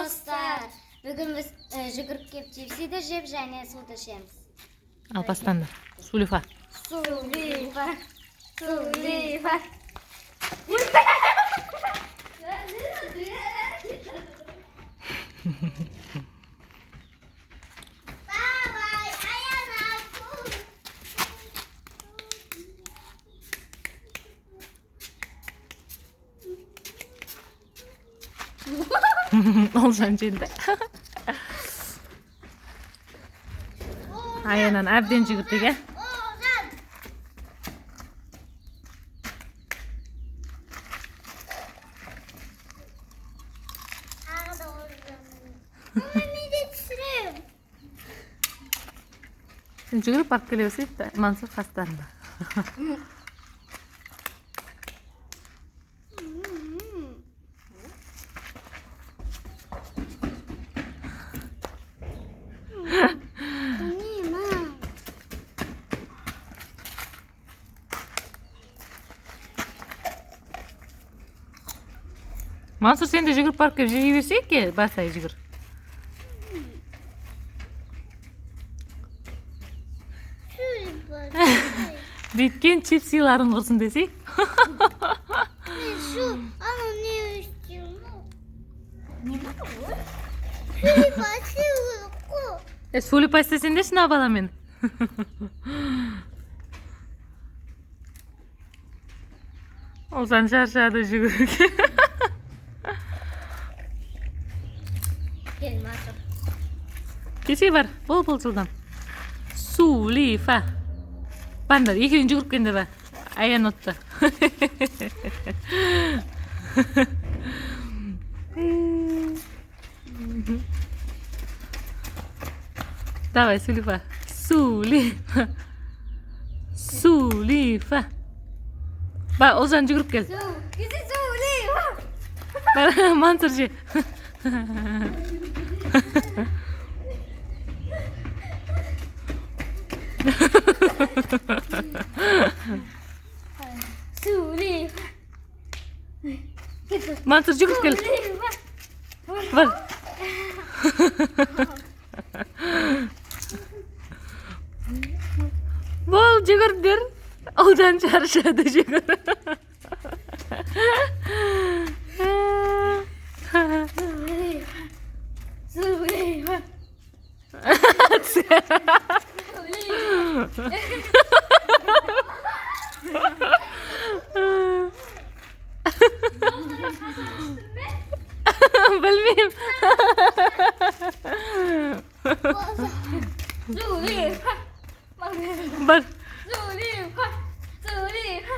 Dostlar, bugün biz жүгіріп кеп чипсиді жеп және суды ішеміз. Алпастан да. Сулифа. Сулифа. Сулифа. Olsan cilde. Aynen abden жүгіртіге. Sen жүгіріп барып келе берсейді, Мансұр қастарында. Мансұр, сен де жүгіріп барып келіп жей берсейік ке, басай жүгір. Беткен чипсиларын құрсын десейік. Şu ama ne istiyorum? Süleypası uyku. Сулипа істесен де шына бала мен. Олсан шаршады жүгіруге. Gel Masur. Кеше бар, бол жылдам. Сулифа. Бандар, екеуін жүгіріп кенді ба? Аян отты. Давай, Сулифа. Сулифа. Сулифа. Ба, Олжан жүгіріп кел. Gezi Süleypa. Бар, Мансұр же. Süleypa. Мансұр жүгіріп кел. Бар. Бол жүгірдер. Олжан шаршады жүгір. Süleypa. Bilmeyeyim. Süleypa. Бар. Süleypa. Süleypa.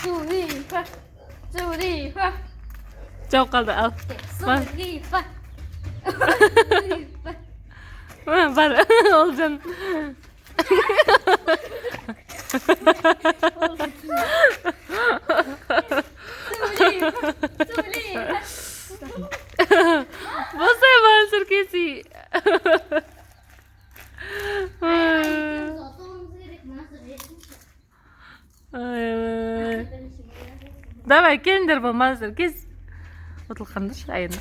Süleypa. Süleypa. Çok kaldı, al. Süleypa. Бар, Олжан. Босай Мансұр кесі. Давай, келіндер бол, Мансұр, кез. Отылқандыр, айында.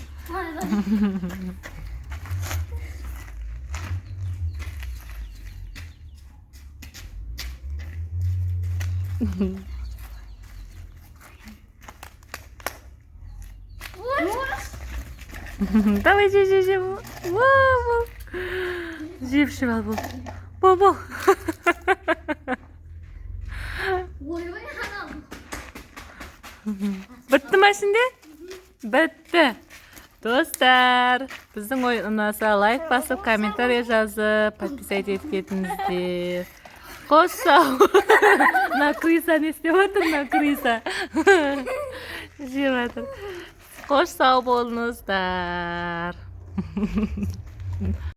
Давай, же. Во. Жепші бал бұл. Бол. Бітті ма ішінде? Бітті. Достар, біздің ойын ұнаса лайк басып, комментария жазып, подписать етіп кетіңіздер. Қош сау. На крыса не істеп отыр, на крыса. Жеп отыр. Қош сау болыңыздар.